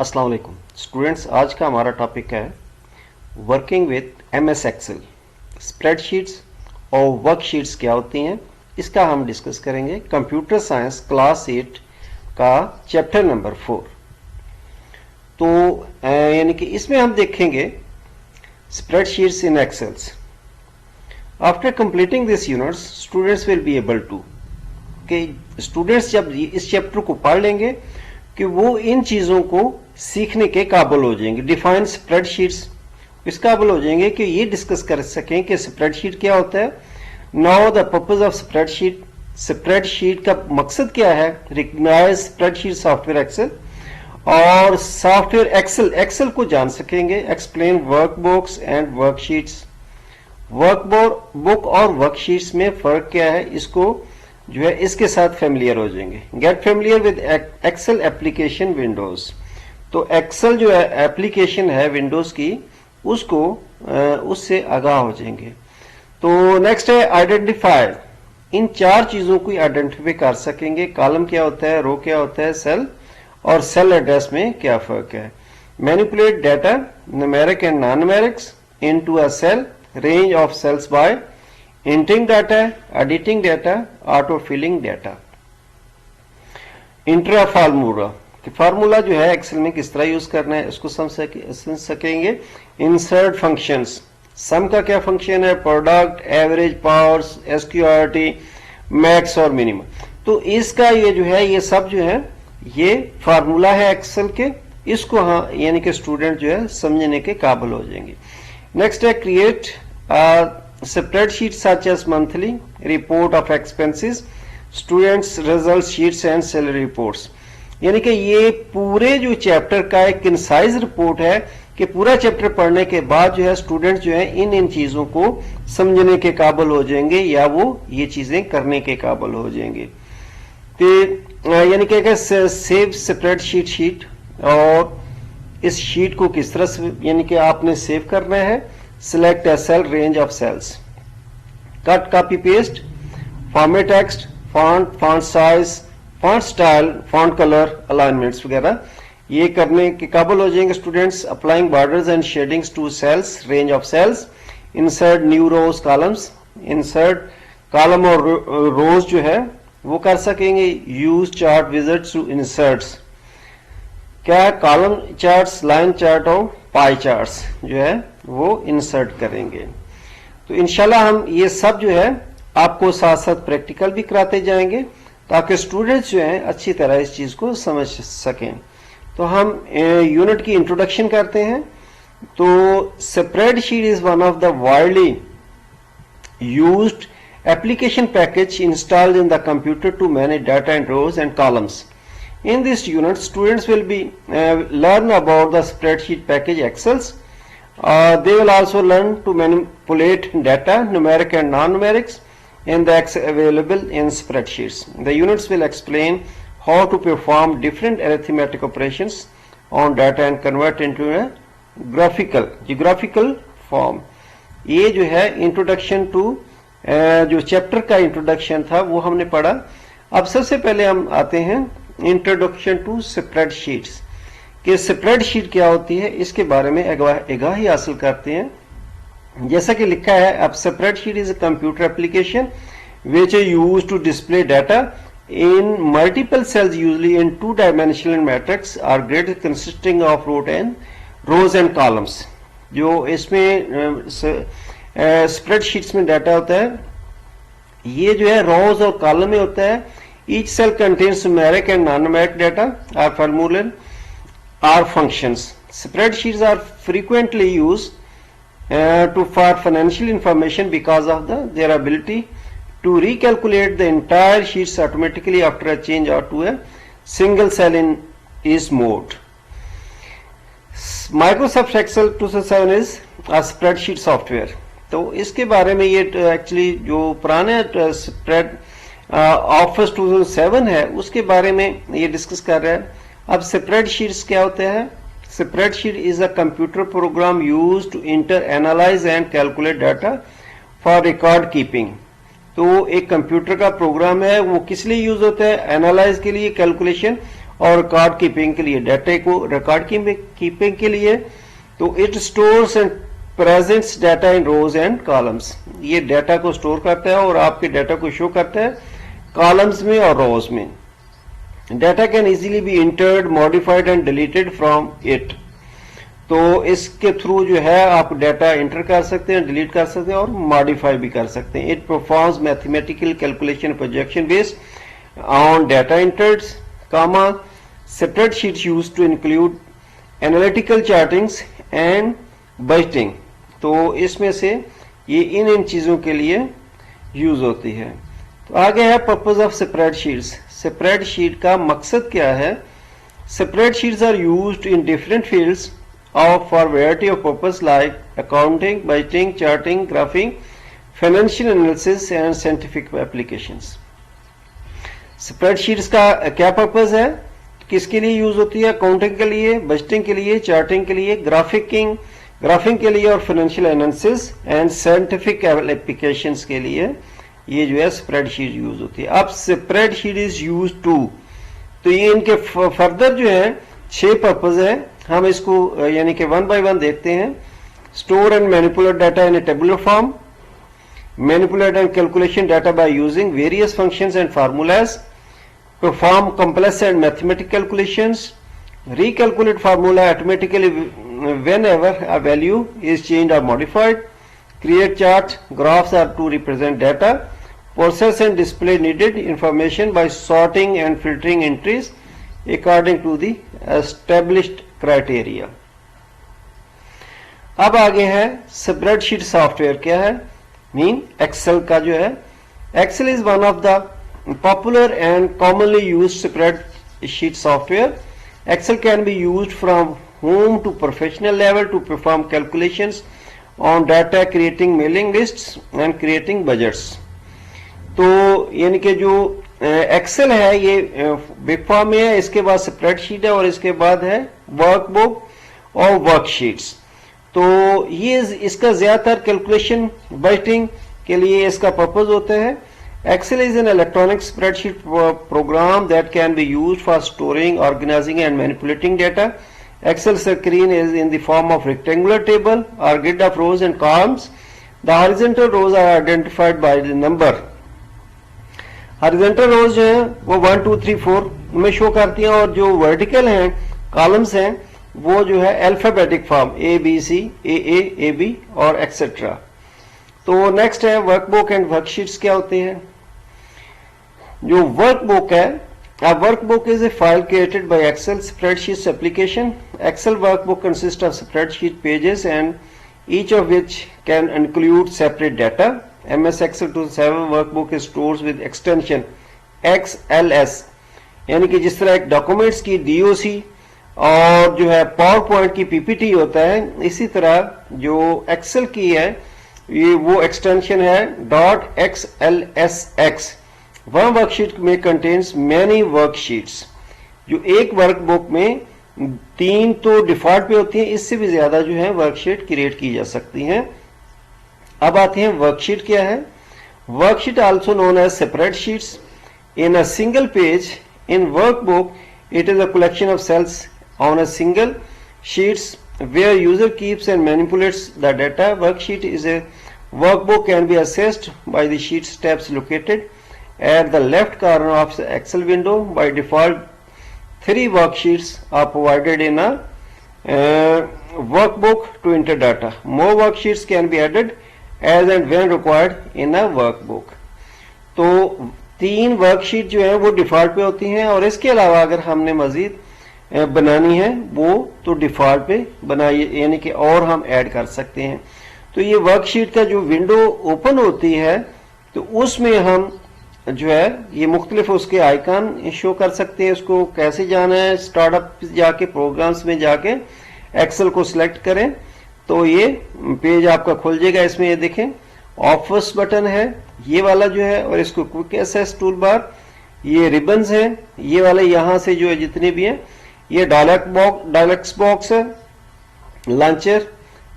अस्सलाम वालेकुम स्टूडेंट्स, आज का हमारा टॉपिक है working with MS Excel. Spreadsheets और वर्कशीट्स क्या होती हैं, इसका हम डिस्कस करेंगे। कंप्यूटर साइंस क्लास 8 का चैप्टर नंबर 4। तो यानी कि इसमें हम देखेंगे spreadsheets in excels. After completing this units students will be able to, कि स्टूडेंट्स जब इस चैप्टर को पढ़ लेंगे कि वो इन चीजों को सीखने के काबिल हो जाएंगे। डिफाइन स्प्रेडशीट्स, इस काबिल हो जाएंगे कि ये डिस्कस कर सकें कि स्प्रेडशीट क्या होता है। Now the purpose of spreadsheet, spreadsheet का मकसद क्या है। रिकग्नाइज स्प्रेडशीट सॉफ्टवेयर एक्सेल, और सॉफ्टवेयर एक्सेल, एक्सेल को जान सकेंगे। Explain workbooks and worksheets, workbook और वर्कशीट्स में फर्क क्या है, इसको जो है इसके साथ फेमिलियर हो जाएंगे। Get familiar with Excel application windows, तो एक्सेल जो है एप्लीकेशन है विंडोज की, उसको उससे आगाह हो जाएंगे। तो नेक्स्ट है आइडेंटिफाई, इन चार चीजों को आइडेंटिफाई कर सकेंगे। कॉलम क्या होता है, रो क्या होता है, सेल, और सेल एड्रेस में क्या फर्क है। Manipulate data numeric and non numerics into a cell, range of cells by entering data, editing data, auto filling data. Enter formula, कि फार्मूला जो है एक्सेल में किस तरह यूज करना है इसको समझ सकेंगे। इंसर्ट फंक्शंस, सम का क्या फंक्शन है, product, average, powers, SQRT, max और मिनिमम। तो इसका ये जो है ये सब जो है ये फार्मूला है एक्सेल के, इसको हाँ यानी कि स्टूडेंट जो है समझने के काबिल हो जाएंगे। नेक्स्ट है create spreadsheet such as monthly report of expenses, students result sheets and salary reports। यानी कि ये पूरे जो चैप्टर का एक कंसाइज रिपोर्ट है कि पूरा चैप्टर पढ़ने के बाद जो है स्टूडेंट्स जो है इन चीजों को समझने के काबिल हो जाएंगे, या वो ये चीजें करने के काबिल हो जाएंगे। तो यानी कि सेव स्प्रेडशीट शीट, और इस शीट को किस तरह से यानी कि आपने सेव करना है। Select a cell, range of cells, cut, copy, paste, format text, font size, font style, font color, alignments वगैरह ये करने के काबिल हो जाएंगे students. Applying borders and shadings to cells, range of cells, insert new rows, columns, insert column और rows जो है वो कर सकेंगे। Use chart wizards to inserts, क्या कॉलम चार्ट्स, लाइन चार्ट और पाई चार्ट्स जो है वो इंसर्ट करेंगे। तो इंशाल्लाह हम ये सब जो है आपको साथ साथ प्रैक्टिकल भी कराते जाएंगे, ताकि स्टूडेंट्स जो हैं अच्छी तरह इस चीज को समझ सकें। तो हम यूनिट की इंट्रोडक्शन करते हैं। तो spreadsheet is one of the widely used application package installed in the computer to manage data and rows and columns. In this unit, students will be learn about the spreadsheet package Excels. They will also learn to manipulate data, numeric and non-numerics, in the available in spreadsheets. The units will explain how to perform different arithmetic operations on data and convert into a geographical form. ये जो है introduction to जो chapter का introduction था वो हमने पढ़ा। अब सबसे पहले हम आते हैं इंट्रोडक्शन टू स्प्रेडशीट्स, कि स्प्रेडशीट क्या होती है इसके बारे में आगाही हासिल करते हैं। जैसा कि लिखा है, अब spreadsheet is a computer application which is used to display data in multiple cells, usually in 2-dimensional matrix or grid consisting of rows and columns. जो इसमें स्प्रेडशीट्स में डाटा होता है ये जो है रोज और कॉलम में होता है। Each cell contains numeric and non-numeric data, or formula, or functions. Spreadsheets are frequently used for financial information because of their ability to recalculate the entire sheets automatically after a change or to a single cell in each mode. Microsoft Excel 2007 is a spreadsheet software. तो इसके बारे में ये actually जो पुराने spread office 2007 है उसके बारे में ये डिस्कस कर रहा है। अब स्प्रेडशीट्स क्या होते हैं। Spreadsheet is a computer program used to enter, analyze and calculate data for record keeping. तो एक कंप्यूटर का प्रोग्राम है, वो किस लिए यूज होता है, एनालाइज के लिए, कैलकुलेशन और रिकॉर्ड कीपिंग के लिए, डाटा को रिकॉर्ड कीपिंग के लिए, तो it stores and presents data in rows and columns. ये डाटा को स्टोर करता है और आपके डाटा को शो करता है कॉलम्स में और रोज में। Data can easily B entered, modified and deleted from it. तो इसके थ्रू जो है आप डाटा इंटर कर सकते हैं, डिलीट कर सकते हैं और मॉडिफाई भी कर सकते हैं। It performs mathematical calculation projection based on data entered, comma, spreadsheets used to include analytical chartings and budgeting। तो इसमें से ये इन चीजों के लिए यूज होती है। तो आगे है पर्पस ऑफ स्प्रेडशीट्स। स्प्रेडशीट का मकसद क्या है? Spreadsheets are used in different fields of for variety of purpose like accounting, budgeting, charting, graphing, financial analysis and scientific applications. Spreadsheets का क्या पर्पस है, किसके लिए यूज होती है? अकाउंटिंग के लिए, बजटिंग के लिए, चार्टिंग के लिए, ग्राफिंग के लिए और financial analysis and scientific applications के लिए ये जो है स्प्रेडशीट यूज होती है। अब स्प्रेडशीट इज यूज टू, तो ये इनके फर्दर जो है 6 पर्पस है। हम इसको यानी कि 1 by 1 देखते हैं। Store and manipulate data in A tabular form, manipulate and calculation data by using various functions and formulas, perform complex and mathematical calculations, recalculate formula automatically whenever a value is changed or modified, create chart, graphs are to represent data, process and display needed information by sorting and filtering entries according to the established criteria। अब आगे है spreadsheet software क्या है? Mean Excel का जो है, Excel is one of the popular and commonly used spreadsheet software. Excel can be used from home to professional level to perform calculations on data, creating mailing lists and creating budgets. तो यानी कि जो Excel है ये big form में है, इसके बाद स्प्रेडशीट है और इसके बाद है वर्कबुक और वर्कशीट्स। तो ये इसका ज्यादातर कैलकुलेशन, बजटिंग के लिए इसका पर्पस होता है। Excel is an electronic spreadsheet program that can be used for storing, organizing and manipulating data. Excel screen is in the form of rectangular table or grid of rows and columns. The horizontal rows are identified by the number. Horizontal rows जो है वो 1 2 3 4 में show करती हैं और जो vertical हैं, columns हैं, वो जो है alphabetic form A B C A A A B और एक्सेट्रा। तो नेक्स्ट है वर्कबुक एंड वर्कशीट्स क्या होते हैं। जो वर्कबुक है, a workbook is a file created by Excel spreadsheets application. Excel workbook consists of spreadsheet pages and each of which can include separate data. MS Excel 2007 workbook is stored with extension XLS, यानी कि जिस तरह एक documents की DOC और जो है PowerPoint की PPT होता है, इसी तरह जो एक्सेल की है ये वो एक्सटेंशन है .xlsx। वन वर्कशीट में कंटेन्स मैनी वर्कशीट्स। जो एक वर्कबुक में 3 तो डिफॉल्ट पे होती हैं, इससे भी ज्यादा जो है वर्कशीट क्रिएट की जा सकती हैं। अब आते हैं वर्कशीट क्या है। Worksheet also known as spreadsheets in a single page. In workbook it is a collection of cells on a single sheets where user keeps and manipulates the data. Worksheet is a workbook can be accessed by the sheets tabs located at the left corner of the Excel window. By default 3 worksheets are provided in a workbook to enter data. More worksheets can be added as and when required in a workbook. तो 3 worksheet जो है वो default पे होती हैं और इसके अलावा अगर हमने मजीद बनानी है वो तो डिफॉल्ट पे बनाई, यानी कि और हम ऐड कर सकते हैं। तो ये वर्कशीट का जो विंडो ओपन होती है तो उसमें हम जो है ये मुख्तलिफ उसके आइकन शो कर सकते हैं। उसको कैसे जाना है, स्टार्टअप जाके प्रोग्राम्स में जाके एक्सेल को सिलेक्ट करें तो ये पेज आपका खुल जाएगा। इसमें ये देखें ऑफिस बटन है ये वाला जो है, और इसको क्विक एक्सेस टूल बार, ये रिबन्स है ये वाले, यहां से जो है जितने भी हैं, ये डायलॉग्स बॉक्स है, लॉन्चर,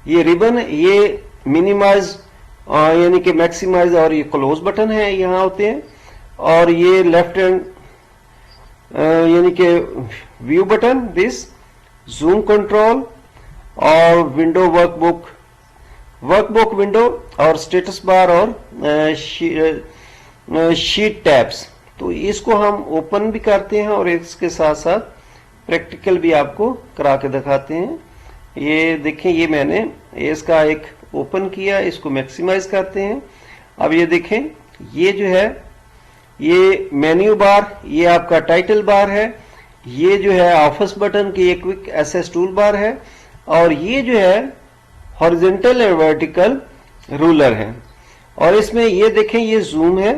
ये रिबन, ये मिनिमाइज यानी कि मैक्सिमाइज और ये क्लोज बटन है यहाँ होते हैं, और ये लेफ्ट हैंड यानी कि view button, this zoom control और विंडो वर्कबुक विंडो और स्टेटस बार और शीट टैब्स। तो इसको हम ओपन भी करते हैं और इसके साथ साथ प्रैक्टिकल भी आपको करा के दिखाते हैं। ये देखें, ये मैंने इसका एक ओपन किया, इसको मैक्सिमाइज करते हैं। अब ये देखें, ये जो है ये मेन्यू बार, ये आपका टाइटल बार है, ये जो है ऑफिस बटन की एक क्विक एक्सेस टूल बार है और ये जो है हॉरिजॉन्टल और वर्टिकल रूलर है। और इसमें ये देखें, ये जूम है,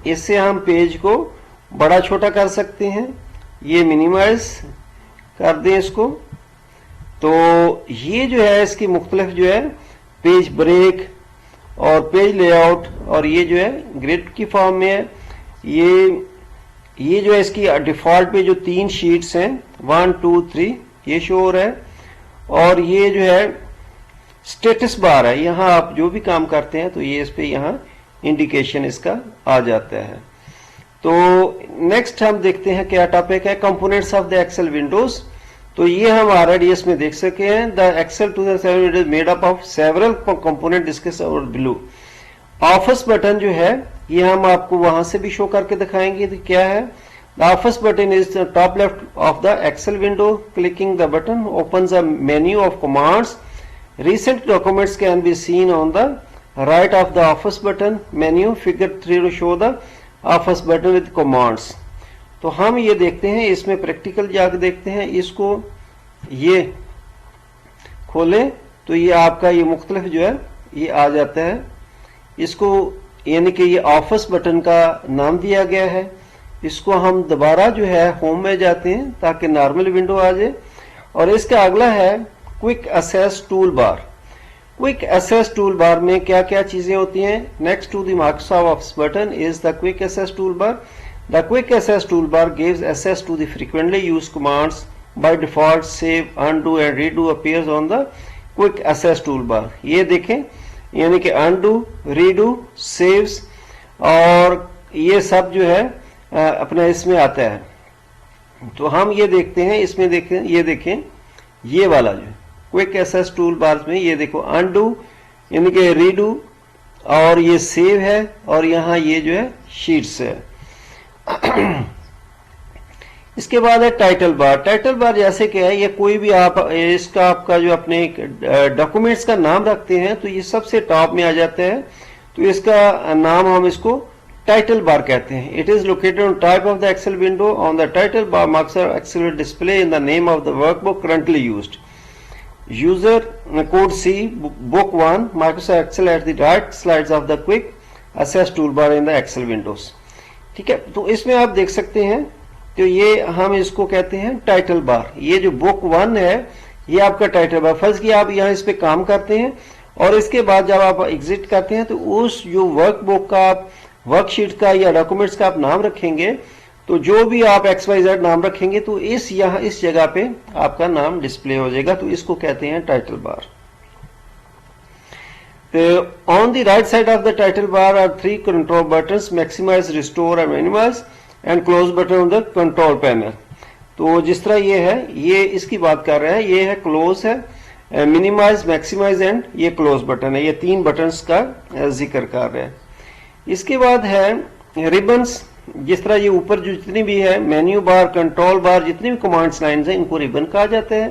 इससे हम पेज को बड़ा छोटा कर सकते हैं। ये मिनिमाइज कर दें इसको, तो ये जो है इसकी मुख्तलिफ जो है पेज ब्रेक और पेज लेआउट और ये जो है ग्रिड की फॉर्म में है। ये जो है इसकी डिफॉल्ट पे जो 3 शीट्स हैं 1 2 3 ये शो हो रहा है। और ये जो है स्टेटस बार है, यहाँ आप जो भी काम करते हैं तो ये इस पे यहाँ इंडिकेशन इसका आ जाता है। तो नेक्स्ट हम देखते हैं क्या टॉपिक है, components of the Excel windows. तो ये हम ऑलरेडी इसमें देख सके हैं। The Excel 2007 is made up of several component discuss or below. Office button जो है ये हम आपको वहां से भी शो करके दिखाएंगे तो क्या है। The office button is the top left of the Excel window. Clicking the button opens a menu of commands. Recent documents can be seen on the right of the office button menu. Figure 3 to show the office button with commands. तो हम ये देखते हैं, इसमें practical जाके देखते हैं। इसको ये खोलें तो ये आपका ये मुख्तलिफ जो है ये आ जाता है। इसको यानी कि ये ऑफिस बटन का नाम दिया गया है। इसको हम दोबारा जो है होम में जाते हैं ताकि नॉर्मल विंडो आ जाए। और इसका अगला है quick access tool bar. Quick access tool bar में क्या क्या चीजें होती हैं। Next to the Microsoft office button is the quick access tool bar. The quick access toolbar gives access to the frequently used commands. By default, save, undo and redo appears on the quick access toolbar. ये देखें, यानी कि undo, redo, saves और ये सब जो है अपना इसमें आता है। तो हम ये देखते हैं, इसमें देखें, ये देखें, ये वाला जो है क्विक एक्सेस टूल बार में ये देखो undo यानी कि redo और ये save है और यहाँ ये जो है शीट्स है। इसके बाद है टाइटल बार। टाइटल बार जैसे क्या है, ये कोई भी आप इसका आपका जो अपने डॉक्यूमेंट्स का नाम रखते हैं तो ये सबसे टॉप में आ जाता है। तो इसका नाम हम इसको टाइटल बार कहते हैं। It is located on top of the Excel window. On the title bar Microsoft Excel will display in the name of the workbook currently used. User could see book 1 Microsoft Excel at the right slides of the quick access tool bar in the Excel windows. ठीक है, तो इसमें आप देख सकते हैं, तो ये हम इसको कहते हैं टाइटल बार। ये जो बुक 1 है ये आपका टाइटल बार। फर्स्ट की आप यहाँ इस पे काम करते हैं और इसके बाद जब आप एग्जिट करते हैं तो उस जो वर्कबुक का आप वर्कशीट का या डॉक्यूमेंट्स का आप नाम रखेंगे, तो जो भी आप XYZ नाम रखेंगे तो यहाँ इस जगह पे आपका नाम डिस्प्ले हो जाएगा। तो इसको कहते हैं title bar. On the right side of the title bar are 3 control buttons: maximize, restore and minimize, and close button on the control panel. तो जिस तरह ये है, ये इसकी बात कर रहे हैं, ये है क्लोज है, मिनिमाइज, मैक्सिमाइज एंड ये क्लोज बटन है। ये 3 बटन्स का जिक्र कर रहे हैं। इसके बाद है रिबन्स। जिस तरह ये ऊपर जो जितनी भी है मेन्यू बार, कंट्रोल बार, जितनी भी कमांड्स लाइन्स हैं इनको रिबन कहा जाता है।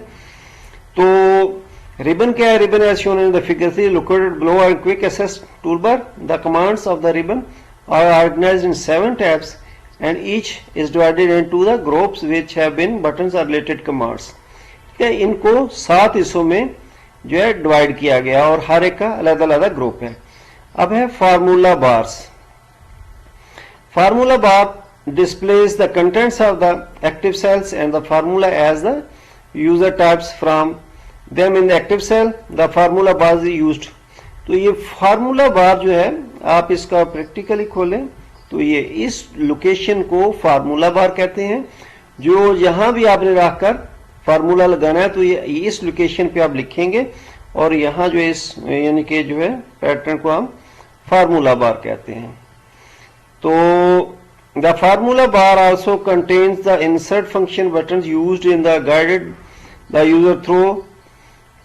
तो रिबन क्या है? Ribbon as shown in the figure 3 located below our quick access toolbar. The commands of the ribbon are organized in 7 tabs and each is divided into the groups which have been buttons are related commands. ठीक है, इनको 7 हिस्सों में जो है divide किया गया और हर एक का अलग अलग ग्रुप है। अब है formula bars. Formula bar displays the contents of the active cells and the formula as the user types from them in the active cell. The formula bar is used. तो ये फार्मूला बार जो है आप इसका practically खोलें तो ये इस लोकेशन को फार्मूला बार कहते हैं। जो यहां भी आपने रखकर फार्मूला लगाना है तो ये इस लोकेशन पे आप लिखेंगे और यहां जो इस यानी कि जो है पैटर्न को हम फार्मूला बार कहते हैं। तो The formula bar also contains the insert function buttons used in the guided the user through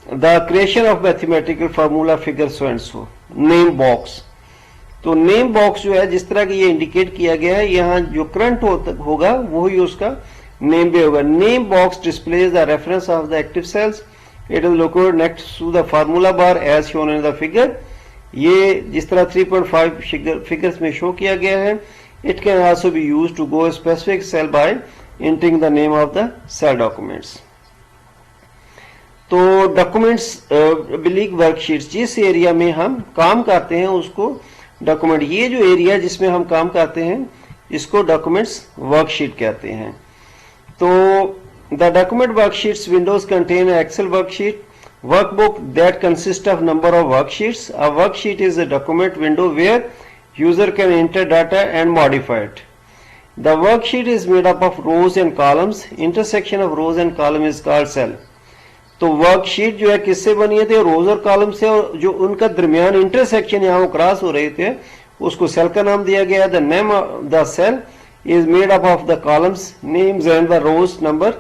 the creation of mathematical formula figure so and so. Name box, तो नेम बॉक्स जो है जिस तरह की ये इंडिकेट किया गया है, यहाँ जो करंट होगा वही उसका नेम भी होगा. Name box displays the reference of the active cells. It is located next to the formula bar as shown in the figure. ये जिस तरह 3.5 फिगर्स में शो किया गया है. It can also be used to go a specific cell by entering the name of the cell documents. तो documents बिलीग worksheets, जिस area में हम काम करते हैं उसको डॉक्यूमेंट, ये जो एरिया जिसमें हम काम करते हैं इसको डॉक्यूमेंट्स वर्कशीट कहते हैं. तो the document worksheets windows contain Excel worksheet workbook that consists of number of worksheets. A worksheet is a document window where user can enter data and modify it. The worksheet is made up of rows and columns. Intersection of rows and columns is called cell. तो worksheet जो है किससे बनी है? रोज और column से, और जो उनका दरमियान इंटरसेक्शन यहाँ क्रॉस हो रहे थे उसको सेल का नाम दिया गया. The name of the cell is made up of the columns names and the rows number.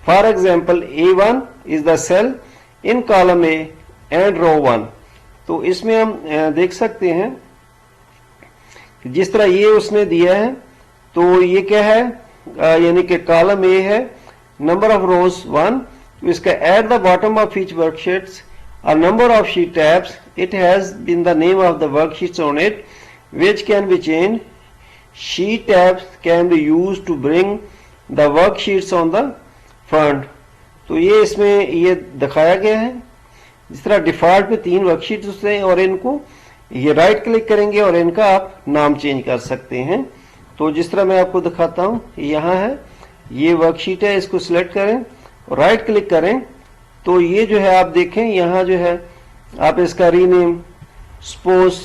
For example A1 is the cell in column A and row 1. तो इसमें हम देख सकते हैं जिस तरह ये उसने दिया है, तो ये क्या है, यानी कि कॉलम ए है, नंबर ऑफ रोज 1. इसका at the bottom of each worksheets a number of sheet tabs. It has been the name of the worksheets on it which can be change. Sheet tabs can be used to bring the worksheets on the front. तो ये इसमें ये दिखाया गया है. जिस तरह default में 3 वर्कशीट्स हैं और इनको ये राइट क्लिक करेंगे और इनका आप नाम चेंज कर सकते हैं. तो जिस तरह मैं आपको दिखाता हूं, यहाँ है, ये वर्कशीट है, इसको सिलेक्ट करें और राइट क्लिक करें तो ये जो है आप देखें यहाँ जो है आप इसका रीनेम, सपोज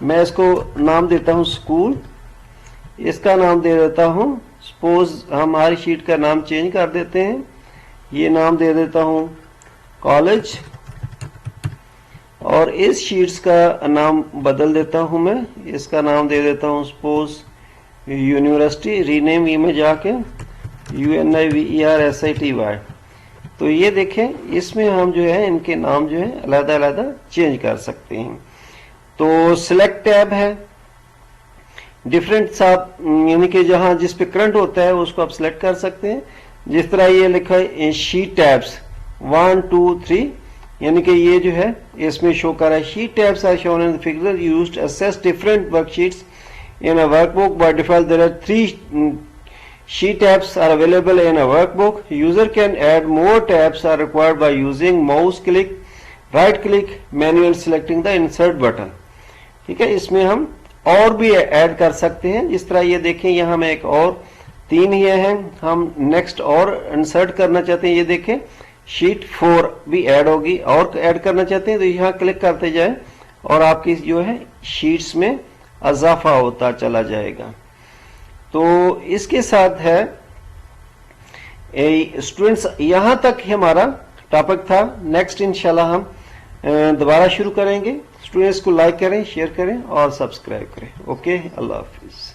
मैं इसको नाम देता हूं स्कूल, इसका नाम दे देता हूं, सपोज हमारी शीट का नाम चेंज कर देते हैं, ये नाम दे देता हूं कॉलेज, और इस शीट्स का नाम बदल देता हूं मैं, इसका नाम दे देता हूं सपोज यूनिवर्सिटी. रीनेम ये में जाके UNIVERSITY. तो ये देखें इसमें हम जो है इनके नाम जो है अलग अलग चेंज कर सकते हैं. तो सिलेक्ट टैब है, डिफरेंट साथ यानी कि जहां जिस पे करंट होता है उसको आप सिलेक्ट कर सकते हैं. जिस तरह ये लिखा है शीट टैब्स 1 2 3, यानी कि ये जो है इसमें शो कर रहा है. Sheet tabs are shown in the figure used to access different worksheets in a workbook. By default there are 3 sheet tabs are available in a workbook. User can add more tabs are required by using mouse click, right click, manual selecting the insert button. ठीक है, इसमें हम और भी add कर सकते हैं. जिस तरह ये देखें यहाँ में एक और 3 ही हैं, हम नेक्स्ट और इंसर्ट करना चाहते हैं. ये देखें शीट 4 भी ऐड होगी, और ऐड करना चाहते हैं तो यहाँ क्लिक करते जाए और आपकी जो है शीट्स में इजाफा होता चला जाएगा. तो इसके साथ है स्टूडेंट्स, यहाँ तक हमारा टॉपिक था. नेक्स्ट इंशाल्लाह हम दोबारा शुरू करेंगे. स्टूडेंट्स को लाइक करें, शेयर करें और सब्सक्राइब करें. ओके, अल्लाह हाफिज.